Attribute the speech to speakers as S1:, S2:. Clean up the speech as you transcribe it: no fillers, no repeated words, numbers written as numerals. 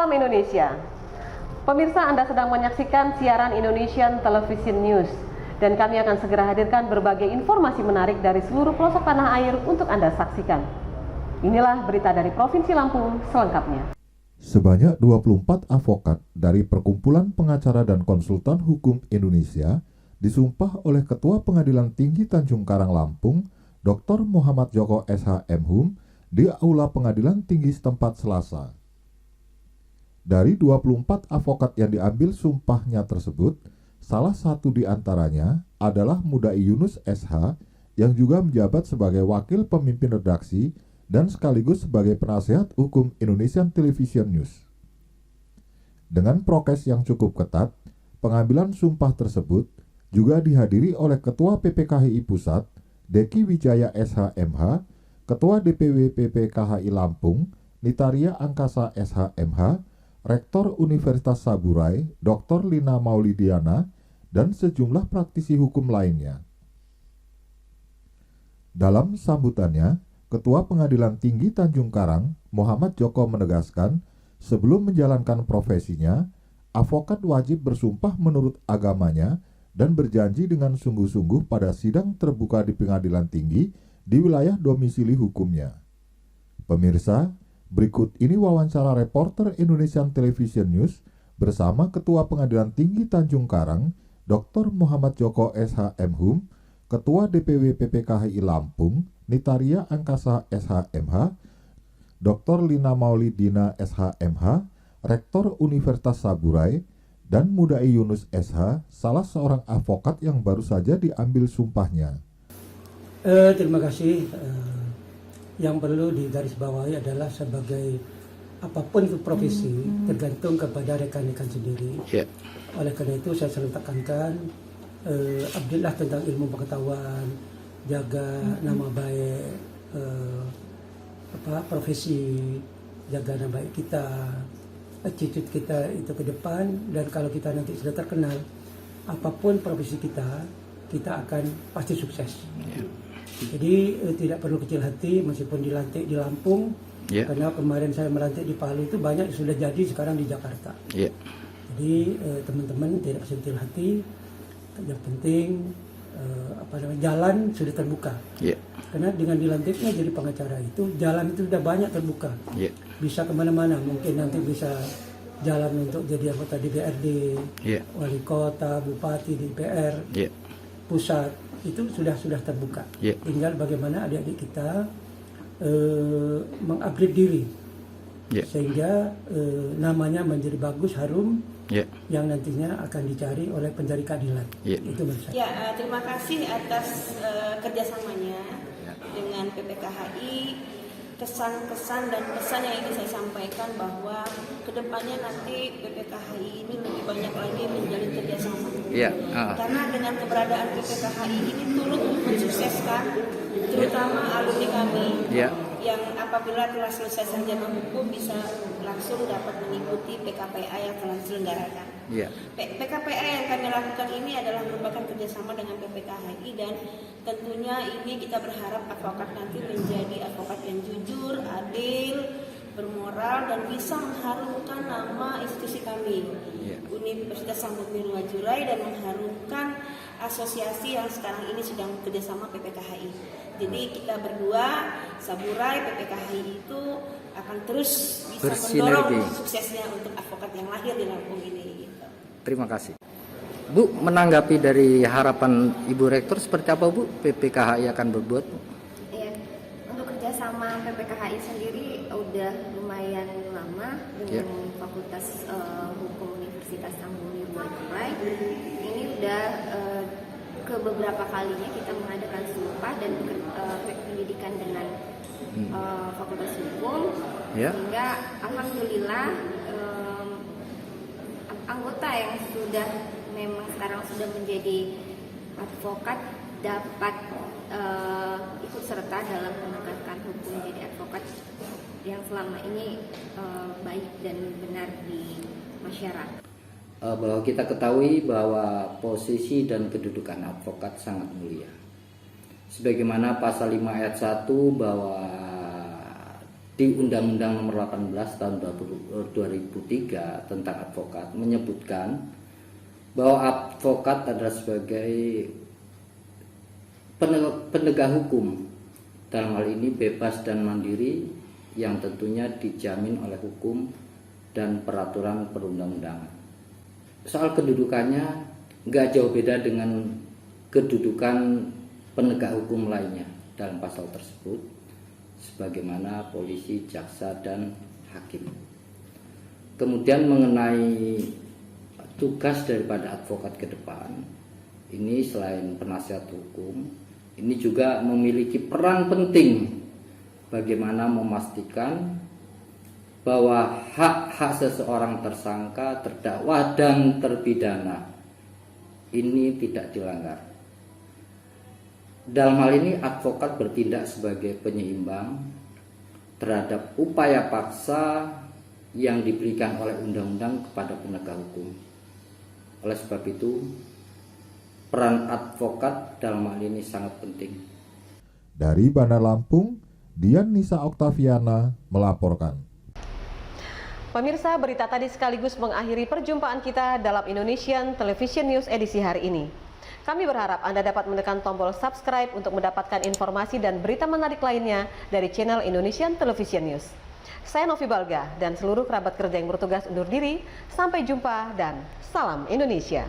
S1: Salam Indonesia. Pemirsa, Anda sedang menyaksikan siaran Indonesian Television News dan kami akan segera hadirkan berbagai informasi menarik dari seluruh pelosok tanah air untuk Anda saksikan. Inilah berita dari Provinsi Lampung selengkapnya.
S2: Sebanyak 24 advokat dari Perkumpulan Pengacara dan Konsultan Hukum Indonesia disumpah oleh Ketua Pengadilan Tinggi Tanjung Karang Lampung, Dr. Muhammad Joko SH.M.Hum, di Aula Pengadilan Tinggi setempat Selasa. Dari 24 advokat yang diambil sumpahnya tersebut, salah satu di antaranya adalah Mudai Yunus SH yang juga menjabat sebagai wakil pemimpin redaksi dan sekaligus sebagai penasihat hukum Indonesian Television News. Dengan prokes yang cukup ketat, pengambilan sumpah tersebut juga dihadiri oleh Ketua PPKHI Pusat, Deki Wijaya SH.M.H, Ketua DPW PPKHI Lampung, Nitaria Angkasa SH.M.H, Rektor Universitas Saburai, Dr. Lina Maulidiana, dan sejumlah praktisi hukum lainnya. Dalam sambutannya, Ketua Pengadilan Tinggi Tanjung Karang, Muhammad Joko menegaskan, sebelum menjalankan profesinya, advokat wajib bersumpah menurut agamanya dan berjanji dengan sungguh-sungguh pada sidang terbuka di Pengadilan Tinggi di wilayah domisili hukumnya. Pemirsa, berikut ini wawancara reporter Indonesian Television News bersama Ketua Pengadilan Tinggi Tanjung Karang, Dr. Muhammad Joko SH.M.Hum, Ketua DPW PPKHI Lampung, Nitaria Angkasa SH.M.H, Dr. Lina Maulidina SH.M.H, Rektor Universitas Saburai, dan Mudai Yunus SH, salah seorang advokat yang baru saja diambil sumpahnya.
S3: Terima kasih. Yang perlu digarisbawahi adalah sebagai apapun itu profesi tergantung kepada rekan-rekan sendiri. Oleh karena itu saya selalu tekankan abdilah tentang ilmu pengetahuan, jaga nama baik profesi, jaga nama baik kita, attitude kita itu ke depan, dan kalau kita nanti sudah terkenal, apapun profesi kita akan pasti sukses. Jadi tidak perlu kecil hati meskipun dilantik di Lampung, karena kemarin saya melantik di Palu itu banyak sudah jadi sekarang di Jakarta. Jadi teman-teman tidak kecil hati, yang penting jalan sudah terbuka. Karena dengan dilantiknya jadi pengacara itu, jalan itu sudah banyak terbuka. Bisa kemana-mana, mungkin nanti bisa jalan untuk jadi anggota DPRD, wali kota, bupati, DPR, pusat, itu sudah terbuka. Tinggal bagaimana adik-adik kita mengupgrade diri sehingga namanya menjadi bagus, harum, yang nantinya akan dicari oleh pencari keadilan. Itu menurut saya.
S4: Terima kasih atas kerjasamanya dengan PPKHI. Kesan-kesan dan pesan yang ingin saya sampaikan bahwa kedepannya nanti PPKHI ini lebih banyak lagi menjalin kerjasama. Karena dengan keberadaan PPKHI ini turut mensukseskan terutama alumni kami yang apabila telah selesai sarjana hukum bisa langsung dapat mengikuti PKPA yang telah diselenggarakan. PKPA yang kami lakukan ini adalah merupakan kerjasama dengan PPKHI, dan tentunya ini kita berharap advokat nanti menjadi advokat yang jujur, adil, bermoral, dan bisa mengharumkan nama institusi kami, Universitas Sambut Miruajurai, dan mengharumkan asosiasi yang sekarang ini sedang kerjasama PPKHI. Jadi kita berdua, Saburai, PPKHI itu akan terus bisa mendorong suksesnya untuk advokat yang lahir di Lampung ini.
S5: Terima kasih. Bu, menanggapi dari harapan Ibu Rektor seperti apa Bu PPKHI akan berbuat?
S6: Untuk kerjasama PPKHI sendiri udah lumayan lama dengan Fakultas Hukum Universitas Sambung Miruajurai. Ini udah ke beberapa kalinya kita mengadakan sumpah dan pendidikan dengan Fakultas Hukum, sehingga alhamdulillah anggota yang sudah memang sekarang sudah menjadi advokat dapat ikut serta dalam menegakkan hukum, jadi advokat yang selama ini baik dan benar di masyarakat.
S5: Bahwa kita ketahui bahwa posisi dan kedudukan advokat sangat mulia. Sebagaimana pasal 5 ayat 1 bahwa di Undang-Undang Nomor 18 Tahun 2003 tentang advokat menyebutkan bahwa advokat adalah sebagai penegak hukum, dalam hal ini bebas dan mandiri yang tentunya dijamin oleh hukum dan peraturan perundang-undangan. Soal kedudukannya nggak jauh beda dengan kedudukan penegak hukum lainnya dalam pasal tersebut, sebagaimana polisi, jaksa, dan hakim. Kemudian mengenai tugas daripada advokat ke depan, ini selain penasihat hukum, ini juga memiliki peran penting bagaimana memastikan bahwa hak-hak seseorang tersangka, terdakwa, dan terpidana ini tidak dilanggar. Dalam hal ini advokat bertindak sebagai penyeimbang terhadap upaya paksa yang diberikan oleh undang-undang kepada penegak hukum. Oleh sebab itu, peran advokat dalam hal ini sangat penting.
S2: Dari Bandar Lampung, Dian Nisa Oktaviana melaporkan.
S1: Pemirsa, berita tadi sekaligus mengakhiri perjumpaan kita dalam Indonesian Television News edisi hari ini. Kami berharap Anda dapat menekan tombol subscribe untuk mendapatkan informasi dan berita menarik lainnya dari channel Indonesian Television News. Saya Novi Balga dan seluruh kerabat kerja yang bertugas undur diri. Sampai jumpa dan salam Indonesia.